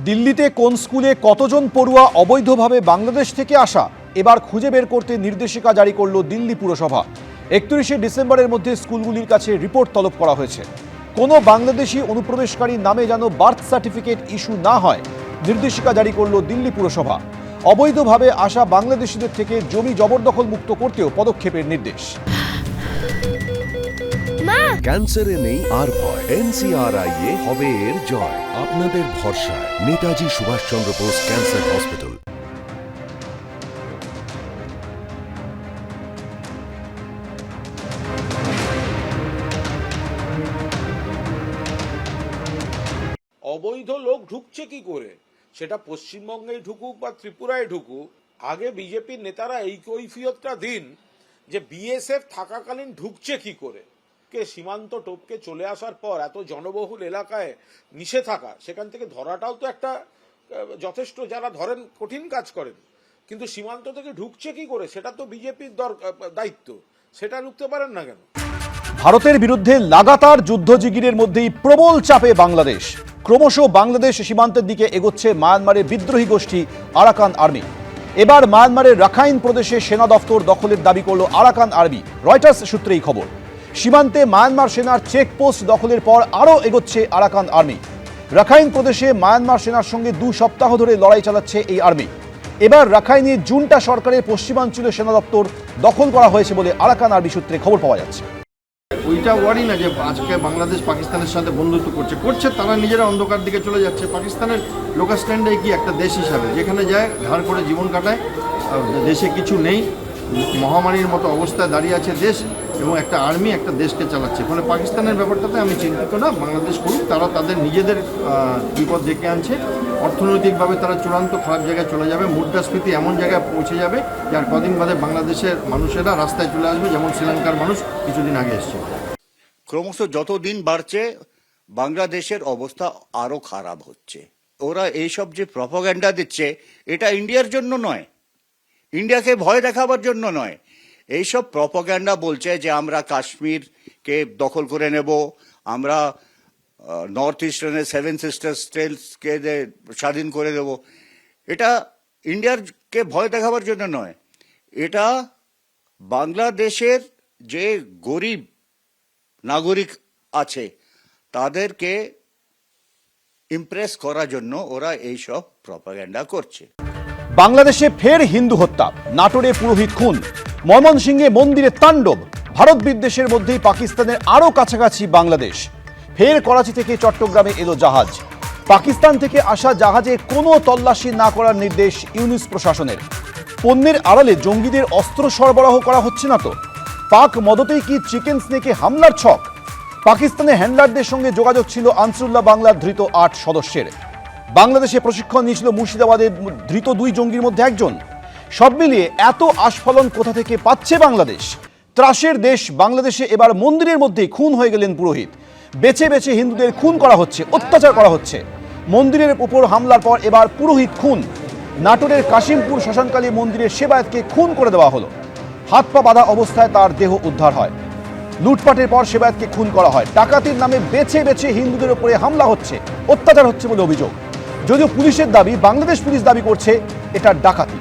দিল্লিতে কোন স্কুলে কতজন পড়ুয়া অবৈধভাবে বাংলাদেশ থেকে আসা এবার খুঁজে বের করতে নির্দেশিকা জারি করল দিল্লি পুরসভা। 31শে ডিসেম্বরের মধ্যে স্কুলগুলির কাছে রিপোর্ট তলব করা হয়েছে। কোনো বাংলাদেশি অনুপ্রবেশকারীর নামে যেন বার্থ সার্টিফিকেট ইস্যু না হয়, নির্দেশিকা জারি করল দিল্লি পুরসভা। অবৈধভাবে আসা বাংলাদেশিদের থেকে জমি জবরদখল মুক্ত করতেও পদক্ষেপের নির্দেশ। ক্যান্সারে নেই আর ভয়, NCRI এ হবে এর জয়। আপনাদের ভরসায় নেতাজি সুভাষচন্দ্র বোস ক্যান্সার হসপিটাল। অবৈধ লোক ঢুকছে কি করে, সেটা পশ্চিমবঙ্গে ঢুকুক বা ত্রিপুরায় ঢুকুক, আগে বিজেপির নেতারা এই কৈফিয়তটা দিন যে বিএসএফ থাকাকালীন ঢুকছে কি করে। কে সীমান্ত টপকে চলে আসার পর এত জনবহুল এলাকায় মিশে থাকা, সেখান থেকে ধরাটাও তো একটা যথেষ্ট, যারা ধরেন কঠিন কাজ করেন, কিন্তু সীমান্ত থেকে ঢুকছে কি করে সেটা তো বিজেপির দায়িত্ব, সেটা রুখতে পারেন না কেন? ভারতের বিরুদ্ধে লাগাতার যুদ্ধজিগিরের মধ্যেই প্রবল চাপে বাংলাদেশ। ক্রমশ বাংলাদেশ সীমান্তের দিকে এগোচ্ছে মায়ানমারের বিদ্রোহী গোষ্ঠী আরাকান আর্মি। এবার মায়ানমারের রাখাইন প্রদেশে সেনা দফতর দখলের দাবি করল আরাকান আর্মি। রয়টার্স সূত্রে এই খবর। সীমান্তে মায়ানমার সেনার চেকপোস্ট দখলের পর আরও এগোচ্ছে আরাকান আর্মি। রাখাইন প্রদেশে মায়ানমার সেনার সঙ্গে 2 সপ্তাহ ধরে লড়াই চালাচ্ছে এই আর্মি। এবার রাখাইনে জুন্টা সরকারের পশ্চিমাঞ্চলীয় সেনা দপ্তর দখল করা হয়েছে বলে আরাকান আর্মি সূত্রে খবর পাওয়া যাচ্ছে। ওইটা ওয়ারি না যে আজকে বাংলাদেশ পাকিস্তানের সাথে বন্ধুত্ব করছে, তারা নিজেরা অন্ধকার দিকে চলে যাচ্ছে। পাকিস্তানের লোকাল স্ট্যান্ডে কি একটা দেশ হিসাবে যেখানে যায় ধার করে জীবন কাটায়, দেশে কিছু নেই, মহামারীর মতো অবস্থায় দাঁড়িয়ে আছে দেশ, এবং একটা আর্মি একটা দেশকে চালাচ্ছে। ফলে পাকিস্তানের ব্যাপারটাতে আমি চিন্তিত না। বাংলাদেশ করুক, তারা তাদের নিজেদের বিপদ ডেকে আনছে। অর্থনৈতিকভাবে তারা চূড়ান্ত খারাপ জায়গায় চলে যাবে। মুদ্রাস্ফীতি এমন জায়গায় পৌঁছে যাবে যার কদিন বাদে বাংলাদেশের মানুষেরা রাস্তায় চলে আসবে, যেমন শ্রীলঙ্কার মানুষ কিছুদিন আগে এসছে। ক্রমশ যত দিন বাড়ছে বাংলাদেশের অবস্থা আরো খারাপ হচ্ছে। ওরা এইসব যে প্রপাগান্ডা দিচ্ছে, এটা ইন্ডিয়ার জন্য নয়, ইন্ডিয়াকে ভয় দেখাবার জন্য নয়। এইসব প্রপাগান্ডা বলছে যে আমরা কাশ্মীরকে দখল করে নেব, আমরা নর্থ ইস্টার্নের 7 সিস্টার্স স্টেটসকে স্বাধীন করে দেব। এটা ইন্ডিয়ারকে ভয় দেখাবার জন্য নয়, এটা বাংলাদেশের যে গরিব নাগরিক আছে তাদেরকে ইমপ্রেস করার জন্য ওরা এইসব প্রপাগান্ডা করছে। বাংলাদেশে ফের হিন্দু হত্যা, নাটোরে পুরোহিত খুন, ময়মনসিংহে মন্দিরে তাণ্ডব। ভারত বিদ্বেষের মধ্যেই পাকিস্তানের আরও কাছাকাছি বাংলাদেশ। ফের করাচি থেকে চট্টগ্রামে এলো জাহাজ। পাকিস্তান থেকে আসা জাহাজে কোনো তল্লাশি না করার নির্দেশ ইউনিস প্রশাসনের। পণ্যের আড়ালে জঙ্গিদের অস্ত্র সরবরাহ করা হচ্ছে না তো? পাক মদতেই কি চিকেন স্নেকে হামলার ছক? পাকিস্তানের হ্যান্ডলারদের সঙ্গে যোগাযোগ ছিল আনসারুল্লাহ বাংলার ধৃত 8 সদস্যের। বাংলাদেশে প্রশিক্ষণ নিয়েছিল মুর্শিদাবাদের ধৃত 2 জঙ্গির মধ্যে একজন। সব মিলিয়ে এত আস্ফালন কোথা থেকে পাচ্ছে বাংলাদেশ? ত্রাসের দেশ বাংলাদেশে এবার মন্দিরের মধ্যেই খুন হয়ে গেলেন পুরোহিত। বেছে বেছে হিন্দুদের খুন করা হচ্ছে, অত্যাচার করা হচ্ছে। মন্দিরের উপর হামলার পর এবার পুরোহিত খুন। নাটোরের কাশিমপুর শ্মশানকালী মন্দিরের সেবায়েতকে খুন করে দেওয়া হলো। হাত পা বাঁধা অবস্থায় তার দেহ উদ্ধার হয়। লুটপাটের পর সেবায়েতকে খুন করা হয়। ডাকাতির নামে বেছে বেছে হিন্দুদের উপরে হামলা হচ্ছে, অত্যাচার হচ্ছে বলে অভিযোগ। যদিও পুলিশের দাবি, বাংলাদেশ পুলিশ দাবি করছে এটা ডাকাতি।